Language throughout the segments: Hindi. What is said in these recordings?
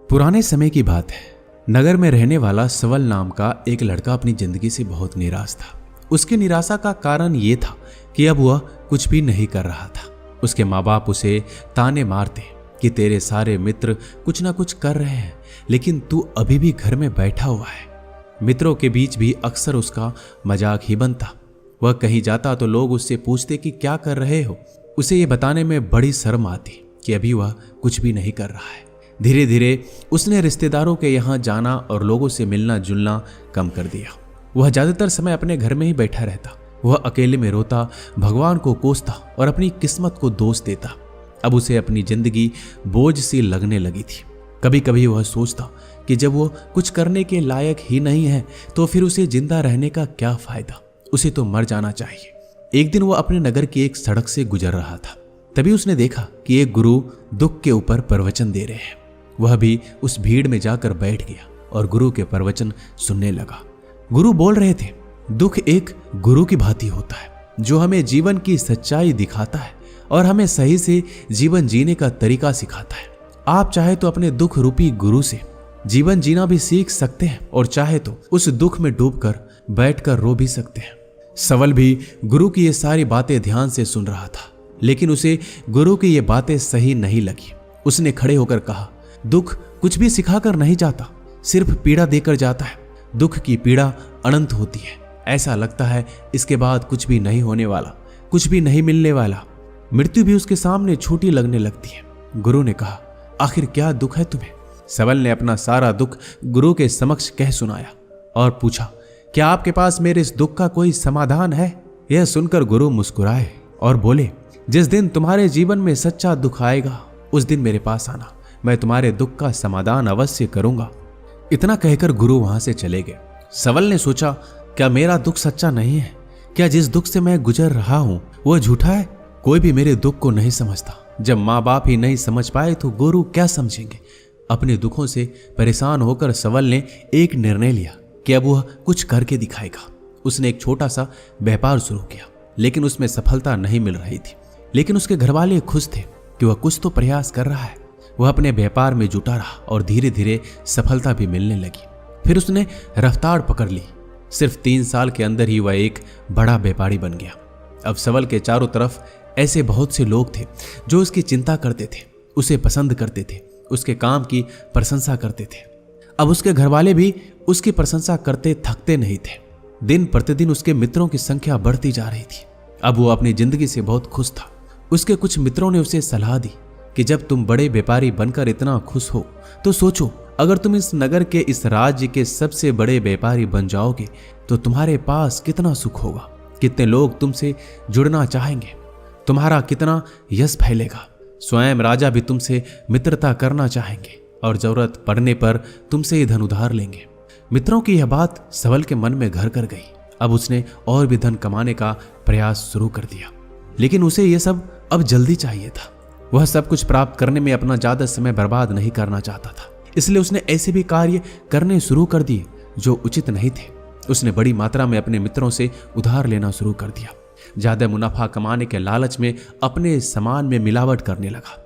पुराने समय की बात है। नगर में रहने वाला सवल नाम का एक लड़का अपनी जिंदगी से बहुत निराश था। उसकी निराशा का कारण ये था कि अब वह कुछ भी नहीं कर रहा था। उसके माँ बाप उसे ताने मारते कि तेरे सारे मित्र कुछ ना कुछ कर रहे हैं, लेकिन तू अभी भी घर में बैठा हुआ है। मित्रों के बीच भी अक्सर उसका मजाक ही बनता। वह कहीं जाता तो लोग उससे पूछते कि क्या कर रहे हो। उसे ये बताने में बड़ी शर्म आती कि अभी वह कुछ भी नहीं कर रहा है। धीरे धीरे उसने रिश्तेदारों के यहाँ जाना और लोगों से मिलना जुलना कम कर दिया। वह ज्यादातर समय अपने घर में ही बैठा रहता। वह अकेले में रोता, भगवान को कोसता और अपनी किस्मत को दोष देता। अब उसे अपनी जिंदगी बोझ सी लगने लगी थी। कभी कभी वह सोचता कि जब वो कुछ करने के लायक ही नहीं है तो फिर उसे जिंदा रहने का क्या फायदा, उसे तो मर जाना चाहिए। एक दिन वो अपने नगर की एक सड़क से गुजर रहा था। तभी उसने देखा कि एक गुरु दुख के ऊपर प्रवचन दे रहे हैं। वह भी उस भीड़ में जाकर बैठ गया और गुरु के प्रवचन सुनने लगा। गुरु बोल रहे थे, दुख एक गुरु की भांति होता है जो हमें जीवन की सच्चाई दिखाता है और हमें सही से जीवन जीने का तरीका सिखाता है। आप चाहे तो अपने दुख रूपी गुरु से जीवन जीना भी सीख सकते हैं और चाहे तो उस दुख में डूबकर बैठकर रो भी सकते हैं। सवल भी गुरु की ये सारी बातें ध्यान से सुन रहा था, लेकिन उसे गुरु की ये बातें सही नहीं लगी। उसने खड़े होकर कहा, दुख कुछ भी सिखाकर नहीं जाता, सिर्फ पीड़ा देकर जाता है। दुख की पीड़ा अनंत होती है। ऐसा लगता है इसके बाद कुछ भी नहीं होने वाला, कुछ भी नहीं मिलने वाला। मृत्यु भी उसके सामने छोटी लगने लगती है। गुरु ने कहा, आखिर क्या दुख है तुम्हें? सवल ने अपना सारा दुख गुरु के समक्ष कह सुनाया और पूछा, क्या आपके पास मेरे इस दुख का कोई समाधान है? यह सुनकर गुरु मुस्कुराए और बोले, जिस दिन तुम्हारे जीवन में सच्चा दुख आएगा उस दिन मेरे पास आना, मैं तुम्हारे दुख का समाधान अवश्य करूंगा। इतना कहकर गुरु वहां से चले गए। सवल ने सोचा, क्या मेरा दुख सच्चा नहीं है? क्या जिस दुख से मैं गुजर रहा हूं वह झूठा है? कोई भी मेरे दुख को नहीं समझता। जब माँ बाप ही नहीं समझ पाए तो गुरु क्या समझेंगे? अपने दुखों से परेशान होकर सवल ने एक निर्णय लिया कि अब वह कुछ करके दिखाएगा। उसने एक छोटा सा व्यापार शुरू किया, लेकिन उसमें सफलता नहीं मिल रही थी। लेकिन उसके घरवाले खुश थे कि वह कुछ तो प्रयास कर रहा है। वह अपने व्यापार में जुटा रहा और धीरे धीरे सफलता भी मिलने लगी। फिर उसने रफ्तार पकड़ ली। सिर्फ 3 साल के अंदर ही वह एक बड़ा व्यापारी बन गया। अब सवल के चारों तरफ ऐसे बहुत से लोग थे जो उसकी चिंता करते थे, उसे पसंद करते थे, उसके काम की प्रशंसा करते थे। अब उसके घरवाले भी उसकी प्रशंसा करते थकते नहीं थे। दिन प्रतिदिन उसके मित्रों की संख्या बढ़ती जा रही थी। अब वो अपनी जिंदगी से बहुत खुश था। उसके कुछ मित्रों ने उसे सलाह दी कि जब तुम बड़े व्यापारी बनकर इतना खुश हो तो सोचो, अगर तुम इस नगर के, इस राज्य के सबसे बड़े व्यापारी बन जाओगे तो तुम्हारे पास कितना सुख होगा, कितने लोग तुमसे जुड़ना चाहेंगे, तुम्हारा कितना यश फैलेगा। स्वयं राजा भी तुमसे मित्रता करना चाहेंगे और जरूरत पड़ने पर तुमसे ही धन उधार लेंगे। मित्रों की यह बात सवल के मन में घर कर गई। अब उसने और भी धन कमाने का प्रयास शुरू कर दिया, लेकिन उसे यह सब अब जल्दी चाहिए था। वह सब कुछ प्राप्त करने में अपना ज्यादा समय बर्बाद नहीं करना चाहता था, इसलिए उसने ऐसे भी कार्य करने शुरू कर दिए जो उचित नहीं थे। उसने बड़ी मात्रा में अपने मित्रों से उधार लेना शुरू कर दिया। ज्यादा मुनाफा कमाने के लालच में अपने सामान में मिलावट करने लगा।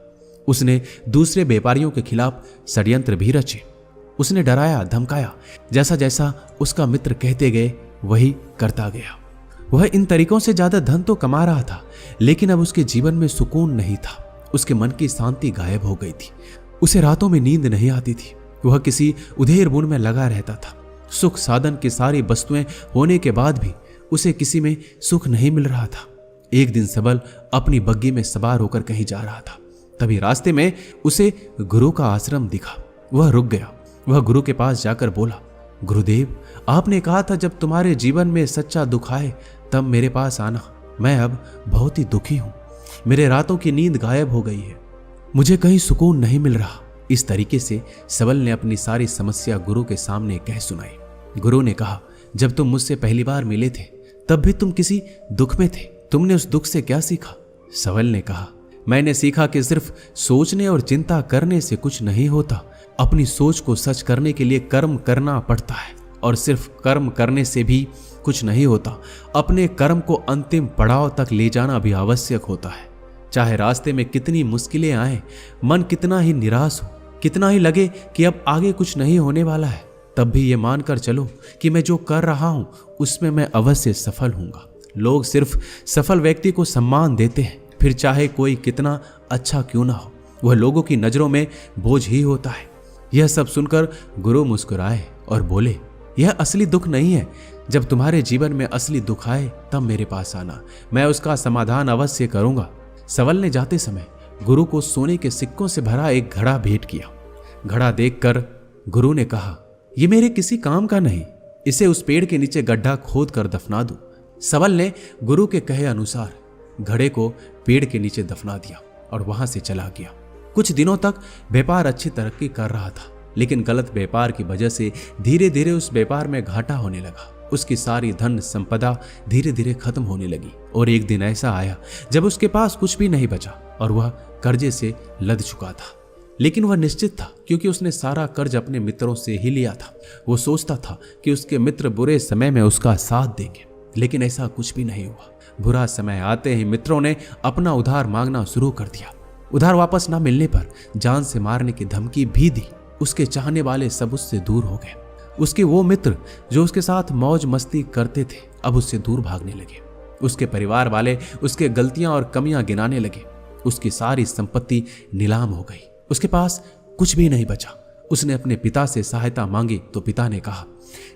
उसने दूसरे व्यापारियों के खिलाफ षड्यंत्र भी रचे। उसने डराया, धमकाया। जैसा जैसा उसका मित्र कहते गए वही करता गया। वह इन तरीकों से ज्यादा धन तो कमा रहा था, लेकिन अब उसके जीवन में सुकून नहीं था। उसके मन की शांति गायब हो गई थी। उसे रातों में नींद नहीं आती थी। वह किसी उधेड़ बुन में लगा रहता था। सुख साधन की सारी वस्तुएं होने के बाद भी उसे किसी में सुख नहीं मिल रहा था। एक दिन सबल अपनी बग्गी में सवार होकर कहीं जा रहा था। तभी रास्ते में उसे गुरु का आश्रम दिखा। वह रुक गया। वह गुरु के पास जाकर बोला, गुरुदेव, आपने कहा था जब तुम्हारे जीवन में सच्चा दुख आए तब मेरे पास आना। मैं अब बहुत ही दुखी हूं। मेरे रातों की नींद गायब हो गई है। मुझे कहीं सुकून नहीं मिल रहा। इस तरीके से सबल ने अपनी सारी समस्या गुरु के सामने कह सुनाई। गुरु ने कहा, जब तुम मुझसे पहली बार मिले थे तब भी तुम किसी दुख में थे। तुमने उस दुख से क्या सीखा? सबल ने कहा, मैंने सीखा कि सिर्फ सोचने और चिंता करने से कुछ नहीं होता। अपनी सोच को सच करने के लिए कर्म करना पड़ता है, और सिर्फ कर्म करने से भी कुछ नहीं होता। अपने कर्म को अंतिम पड़ाव तक ले जाना भी आवश्यक होता है। चाहे रास्ते में कितनी मुश्किलें आए, मन कितना ही निराश हो, कितना ही लगे कि अब आगे कुछ नहीं होने वाला है, तब भी ये मानकर चलो कि मैं जो कर रहा हूं उसमें मैं अवश्य सफल हूंगा। लोग सिर्फ सफल व्यक्ति को सम्मान देते हैं, फिर चाहे कोई कितना अच्छा क्यों ना हो, वह लोगों की नजरों में बोझ ही होता है। यह सब सुनकर गुरु मुस्कुराए और बोले, यह असली दुख नहीं है। जब तुम्हारे जीवन में असली दुख आए तब मेरे पास आना, मैं उसका समाधान अवश्य करूंगा। सवल ने जाते समय गुरु को सोने के सिक्कों से भरा एक घड़ा भेंट किया। घड़ा देखकर गुरु ने कहा, यह मेरे किसी काम का नहीं, इसे उस पेड़ के नीचे गड्ढा खोद कर दफना दो। सवल ने गुरु के कहे अनुसार घड़े को पेड़ के नीचे दफना दिया और वहां से चला गया। कुछ दिनों तक व्यापार अच्छी तरक्की कर रहा था, लेकिन गलत व्यापार की वजह से धीरे धीरे उस व्यापार में घाटा होने लगा। उसकी सारी धन संपदा धीरे धीरे खत्म होने लगी और एक दिन ऐसा आया जब उसके पास कुछ भी नहीं बचा और वह कर्जे से लद चुका था। लेकिन वह निश्चित था, क्योंकि उसने सारा कर्ज अपने मित्रों से ही लिया था। वो सोचता था कि उसके मित्र बुरे समय में उसका साथ देंगे, लेकिन ऐसा कुछ भी नहीं हुआ। बुरा समय आते ही मित्रों ने अपना उधार मांगना शुरू कर दिया। उधार वापस ना मिलने पर जान से मारने की धमकी भी दी। उसके चाहने वाले सब उससे दूर हो गए। उसके वो मित्र जो उसके साथ मौज मस्ती करते थे अब उससे दूर भागने लगे। उसके परिवार वाले उसके गलतियां और कमियां गिनाने लगे। उसकी सारी संपत्ति नीलाम हो गई, उसके पास कुछ भी नहीं बचा। उसने अपने पिता से सहायता मांगी तो पिता ने कहा,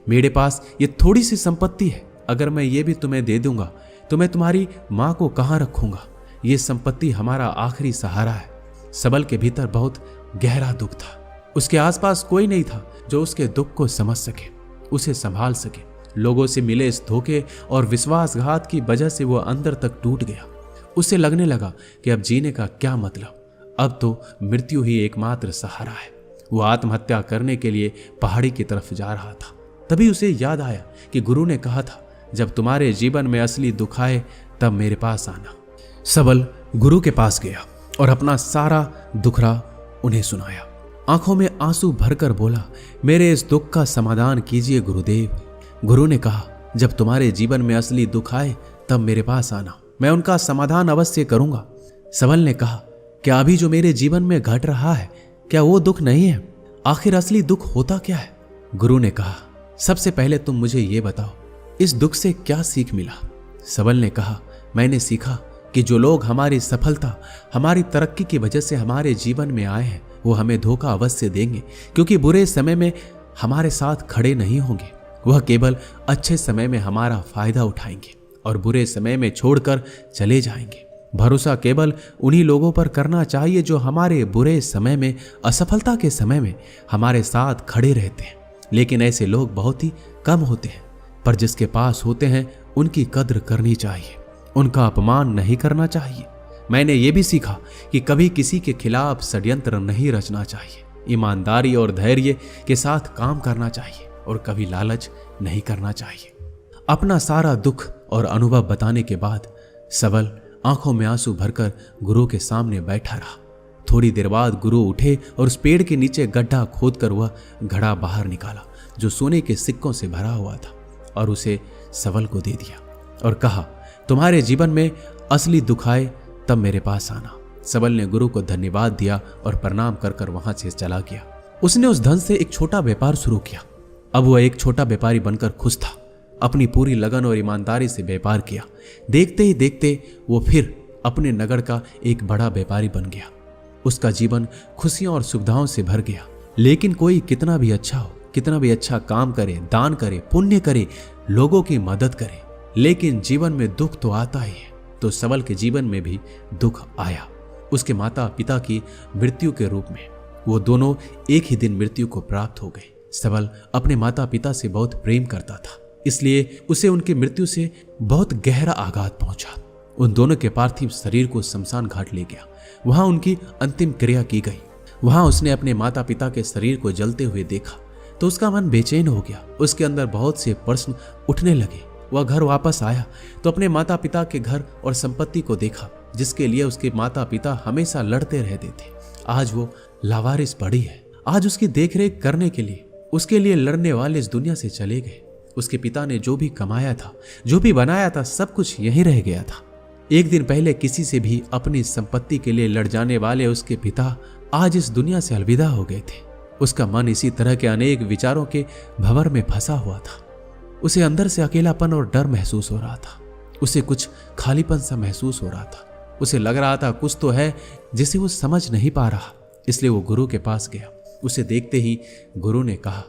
मेरे पास ये थोड़ी सी संपत्ति है, अगर मैं ये भी तुम्हें दे दूंगा तो मैं तुम्हारी माँ को कहाँ रखूंगा। ये संपत्ति हमारा आखिरी सहारा है। सबल के भीतर बहुत गहरा दुख था। उसके आसपास कोई नहीं था जो उसके दुख को समझ सके, उसे संभाल सके। लोगों से मिले इस धोखे और विश्वासघात की वजह से वह अंदर तक टूट गया। उसे लगने लगा कि अब जीने का क्या मतलब, अब तो मृत्यु ही एकमात्र सहारा है। वो आत्महत्या करने के लिए पहाड़ी की तरफ जा रहा था। तभी उसे याद आया कि गुरु ने कहा था, जब तुम्हारे जीवन में असली दुख आए तब मेरे पास आना। सबल गुरु के पास गया और अपना सारा दुखड़ा उन्हें सुनाया। आंखों में आंसू भरकर बोला, मेरे इस दुख का समाधान कीजिए गुरुदेव। गुरु ने कहा, जब तुम्हारे जीवन में असली दुख आए तब मेरे पास आना, मैं उनका समाधान अवश्य करूंगा। सबल ने कहा, क्या अभी जो मेरे जीवन में घट रहा है क्या वो दुख नहीं है? आखिर असली दुख होता क्या है? गुरु ने कहा, सबसे पहले तुम मुझे ये बताओ, इस दुख से क्या सीख मिला? सबल ने कहा, मैंने सीखा कि जो लोग हमारी सफलता, हमारी तरक्की की वजह से हमारे जीवन में आए हैं वो हमें धोखा अवश्य देंगे, क्योंकि बुरे समय में हमारे साथ खड़े नहीं होंगे। वह केवल अच्छे समय में हमारा फायदा उठाएंगे और बुरे समय में छोड़कर चले जाएंगे। भरोसा केवल उन्हीं लोगों पर करना चाहिए जो हमारे बुरे समय में, असफलता के समय में हमारे साथ खड़े रहते हैं। लेकिन ऐसे लोग बहुत ही कम होते हैं, पर जिसके पास होते हैं उनकी कद्र करनी चाहिए, उनका अपमान नहीं करना चाहिए। मैंने ये भी सीखा कि कभी किसी के खिलाफ षड्यंत्र नहीं रचना चाहिए, ईमानदारी और धैर्य के साथ काम करना चाहिए और कभी लालच नहीं करना चाहिए। अपना सारा दुख और अनुभव बताने के बाद सबल आंखों में आंसू भरकर गुरु के सामने बैठा रहा। थोड़ी देर बाद गुरु उठे और उस पेड़ के नीचे गड्ढा खोदकर वह घड़ा बाहर निकाला जो सोने के सिक्कों से भरा हुआ था और उसे सबल को दे दिया और कहा, तुम्हारे जीवन में असली दुख आए तब मेरे पास आना। सबल ने गुरु को धन्यवाद दिया और प्रणाम कर कर वहां से चला गया। उसने उस धन से एक छोटा व्यापार शुरू किया। अब वह एक छोटा व्यापारी बनकर खुश था। अपनी पूरी लगन और ईमानदारी से व्यापार किया। देखते ही देखते वो फिर अपने नगर का एक बड़ा व्यापारी बन गया। उसका जीवन खुशियों और सुविधाओं से भर गया। लेकिन कोई कितना भी अच्छा हो, कितना भी अच्छा काम करे, दान करे, पुण्य करे, लोगों की मदद करे, लेकिन जीवन में दुख तो आता ही है। तो सबल के जीवन में भी दुख आया। उसके माता पिता की मृत्यु के रूप में। वो दोनों एक ही दिन मृत्यु को प्राप्त हो गए। सबल अपने माता पिता से बहुत प्रेम करता था, इसलिए उसे उनकी मृत्यु से बहुत गहरा आघात पहुंचा। उन दोनों के पार्थिव शरीर को शमशान घाट ले गया। वहां उनकी अंतिम क्रिया की गई। वहां उसने अपने माता पिता के शरीर को जलते हुए देखा तो उसका मन बेचैन हो गया। उसके अंदर बहुत से प्रश्न उठने लगे। वह घर वापस आया तो अपने माता पिता के घर और संपत्ति को देखा जिसके लिए उसके माता पिता हमेशा लड़ते रहते थे। आज वो लावारिस पड़ी है। आज उसकी देखरेख करने के लिए उसके लिए लड़ने वाले इस दुनिया से चले गए। उसके पिता ने जो भी कमाया था, जो भी बनाया था, सब कुछ यहीं रह गया था। एक दिन पहले किसी से भी अपनी संपत्ति के लिए लड़ जाने वाले उसके पिता आज इस दुनिया से अलविदा हो गए थे। उसका मन इसी तरह के अनेक विचारों के भंवर में फंसा हुआ था। उसे अंदर से अकेलापन और डर महसूस हो रहा था। उसे कुछ खालीपन सा महसूस हो रहा था। उसे लग रहा था कुछ तो है जिसे वो समझ नहीं पा रहा। इसलिए वो गुरु के पास गया। उसे देखते ही गुरु ने कहा,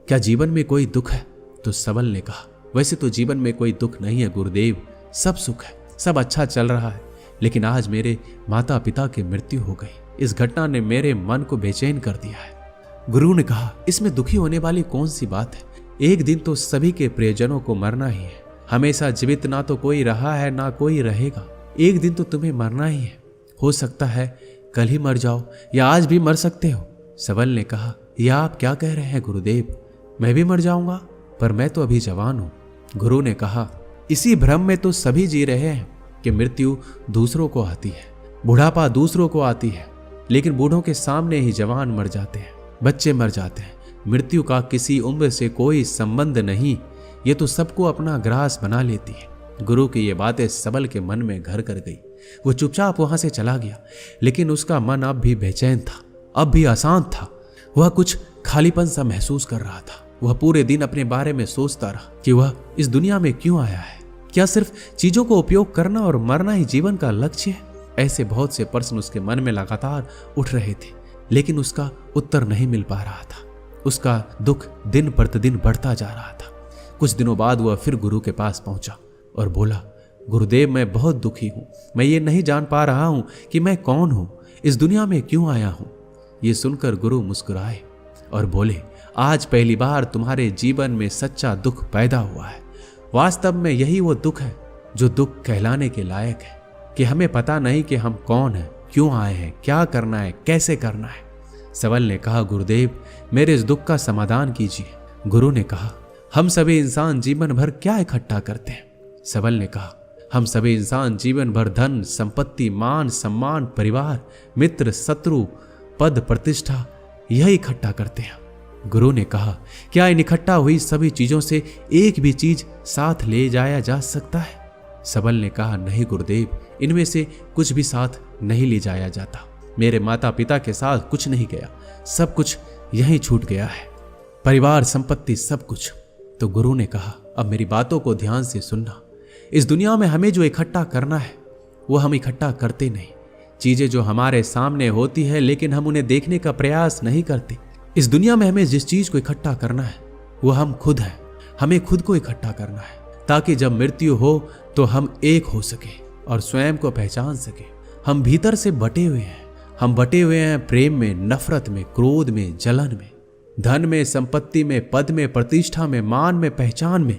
क्या जीवन में कोई दुख है? तो सबल ने कहा, वैसे तो जीवन में कोई दुख नहीं है गुरुदेव, सब सुख है, सब अच्छा चल रहा है। लेकिन आज मेरे माता पिता की मृत्यु हो गई। इस घटना ने मेरे मन को बेचैन कर दिया है। गुरु ने कहा, इसमें दुखी होने वाली कौन सी बात है? एक दिन तो सभी के प्रियजनों को मरना ही है। हमेशा जीवित ना तो कोई रहा है ना कोई रहेगा। एक दिन तो तुम्हें मरना ही है। हो सकता है कल ही मर जाओ या आज भी मर सकते हो। सबल ने कहा, यह आप क्या कह रहे हैं गुरुदेव? मैं भी मर जाऊंगा, पर मैं तो अभी जवान हूं। गुरु ने कहा, इसी भ्रम में तो सभी जी रहे हैं कि मृत्यु दूसरों को आती है, बुढ़ापा दूसरों को आती है, लेकिन बूढ़ों के सामने ही जवान मर जाते हैं, बच्चे मर जाते हैं। मृत्यु का किसी उम्र से कोई संबंध नहीं, ये तो सबको अपना ग्रास बना लेती है। गुरु की ये बातें सबल के मन में घर कर गई। वो चुपचाप वहां से चला गया, लेकिन उसका मन अब भी बेचैन था, अब भी अशांत था। वह कुछ खालीपन सा महसूस कर रहा था। वह पूरे दिन अपने बारे में सोचता रहा कि वह इस दुनिया में क्यों आया है। क्या सिर्फ चीजों को उपयोग करना और मरना ही जीवन का लक्ष्य है? ऐसे बहुत से प्रश्न उसके मन में लगातार उठ रहे थे, लेकिन उसका उत्तर नहीं मिल पा रहा था। उसका दुख दिन प्रतिदिन बढ़ता जा रहा था। कुछ दिनों बाद वह फिर गुरु के पास पहुंचा और बोला, गुरुदेव, मैं बहुत दुखी हूं। मैं ये नहीं जान पा रहा हूं कि मैं कौन हूं, इस दुनिया में क्यों आया हूं। ये सुनकर गुरु मुस्कुराए और बोले, आज पहली बार तुम्हारे जीवन में सच्चा दुख पैदा हुआ है। वास्तव में यही वो दुख है जो दुख कहलाने के लायक है, कि हमें पता नहीं कि हम कौन हैं, क्यों आए हैं, क्या करना है, कैसे करना है। सबल ने कहा, गुरुदेव, मेरे इस दुख का समाधान कीजिए। गुरु ने कहा, हम सभी इंसान जीवन भर क्या इकट्ठा करते हैं? सबल ने कहा, हम सभी इंसान जीवन भर धन, संपत्ति, मान, सम्मान, परिवार, मित्र, शत्रु, पद, प्रतिष्ठा, यही इकट्ठा करते हैं। गुरु ने कहा, क्या इन इकट्ठा हुई सभी चीजों से एक भी चीज साथ ले जाया जा सकता है? सबल ने कहा, नहीं गुरुदेव, इनमें से कुछ भी साथ नहीं ले जाया जाता। मेरे माता पिता के साथ कुछ नहीं गया, सब कुछ यहीं छूट गया है, परिवार, संपत्ति, सब कुछ। तो गुरु ने कहा, अब मेरी बातों को ध्यान से सुनना। इस दुनिया में हमें जो इकट्ठा करना है वो हम इकट्ठा करते नहीं। चीजें जो हमारे सामने होती है लेकिन हम उन्हें देखने का प्रयास नहीं करते। इस दुनिया में हमें जिस चीज को इकट्ठा करना है वो हम खुद हैं। हमें खुद को इकट्ठा करना है ताकि जब मृत्यु हो तो हम एक हो सके और स्वयं को पहचान सके। हम भीतर से बटे हुए हैं। हम बटे हुए हैं प्रेम में, नफरत में, क्रोध में, जलन में, धन में, संपत्ति में, पद में, प्रतिष्ठा में, मान में, पहचान में,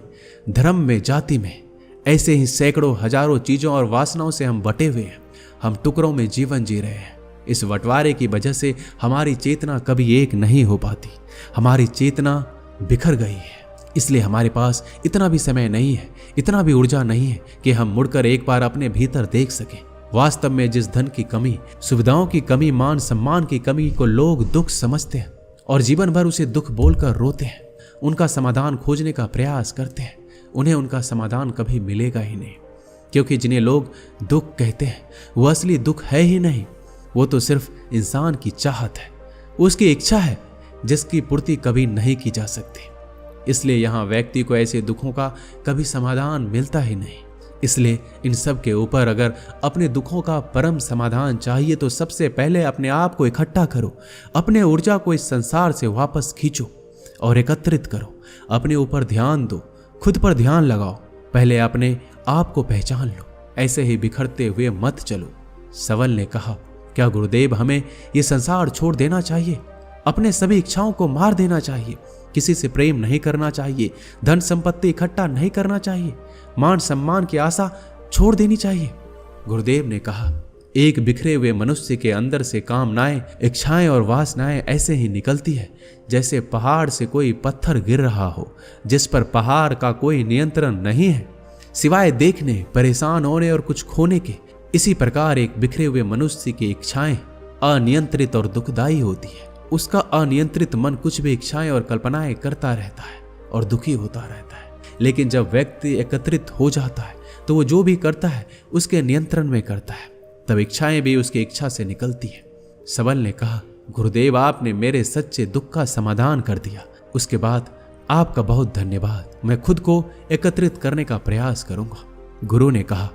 धर्म में, जाति में। ऐसे ही सैकड़ों हजारों चीजों और वासनाओं से हम बटे हुए हैं। हम टुकड़ों में जीवन जी रहे हैं। इस बंटवारे की वजह से हमारी चेतना कभी एक नहीं हो पाती। हमारी चेतना बिखर गई है। इसलिए हमारे पास इतना भी समय नहीं है, इतना भी ऊर्जा नहीं है कि हम मुड़कर एक बार अपने भीतर देख सकें। वास्तव में जिस धन की कमी, सुविधाओं की कमी, मान सम्मान की कमी को लोग दुख समझते हैं और जीवन भर उसे दुख बोलकर रोते हैं, उनका समाधान खोजने का प्रयास करते हैं, उन्हें उनका समाधान कभी मिलेगा ही नहीं। क्योंकि जिन्हें लोग दुख कहते हैं वो असली दुख है ही नहीं, वो तो सिर्फ इंसान की चाहत है, उसकी इच्छा है जिसकी पूर्ति कभी नहीं की जा सकती। इसलिए यहाँ व्यक्ति को ऐसे दुखों का कभी समाधान मिलता ही नहीं। इसलिए इन सब के ऊपर अगर अपने दुखों का परम समाधान चाहिए तो सबसे पहले अपने आप को इकट्ठा करो, अपने ऊर्जा को इस संसार से वापस खींचो और एकत्रित करो। अपने ऊपर ध्यान दो, खुद पर ध्यान लगाओ, पहले अपने आप को पहचान लो। ऐसे ही बिखरते हुए मत चलो। सबल ने कहा, क्या गुरुदेव हमें ये संसार छोड़ देना चाहिए? अपने सभी इच्छाओं को मार देना चाहिए? किसी से प्रेम नहीं करना चाहिए? धन संपत्ति इकट्ठा नहीं करना चाहिए? मान सम्मान की आशा छोड़ देनी चाहिए? गुरुदेव ने कहा, एक बिखरे हुए मनुष्य के अंदर से कामनाएं, इच्छाएं और वासनाएं ऐसे ही निकलती है जैसे पहाड़ से कोई पत्थर गिर रहा हो, जिस पर पहाड़ का कोई नियंत्रण नहीं है सिवाय देखने, परेशान होने और कुछ खोने के। इसी प्रकार एक बिखरे हुए मनुष्य की इच्छाएं अनियंत्रित और दुखदायी होती है। उसका अनियंत्रित मन कुछ भी इच्छाएं और कल्पनाएं करता रहता है और दुखी होता रहता है। लेकिन जब व्यक्ति एकत्रित हो जाता है तो वो जो भी करता है उसके नियंत्रण में करता है, तब इच्छाएं भी उसकी इच्छा से निकलती है। सबल ने कहा, गुरुदेव, आपने मेरे सच्चे दुख का समाधान कर दिया। उसके बाद आपका बहुत धन्यवाद। मैं खुद को एकत्रित करने का प्रयास करूंगा। गुरु ने कहा,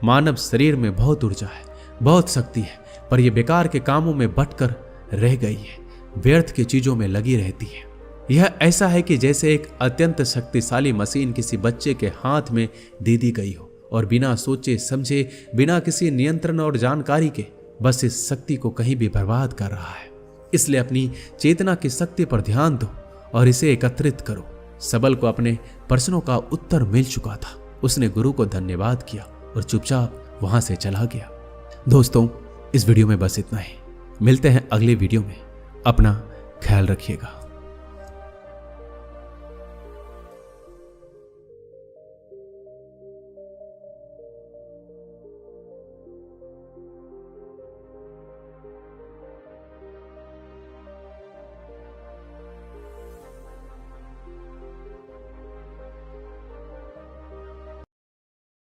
मानव शरीर में बहुत ऊर्जा है, बहुत शक्ति है, पर यह बेकार के कामों में बटकर रह गई है, व्यर्थ की चीजों में लगी रहती है। यह ऐसा है कि जैसे एक अत्यंत शक्तिशाली मशीन किसी बच्चे के हाथ में दे दी गई हो और बिना सोचे समझे, बिना किसी नियंत्रण और जानकारी के बस इस शक्ति को कहीं भी बर्बाद कर रहा है। इसलिए अपनी चेतना की शक्ति पर ध्यान दो और इसे एकत्रित करो। सबल को अपने प्रश्नों का उत्तर मिल चुका था। उसने गुरु को धन्यवाद किया और चुपचाप वहां से चला गया। दोस्तों, इस वीडियो में बस इतना ही। मिलते हैं अगले वीडियो में। अपना ख्याल रखिएगा।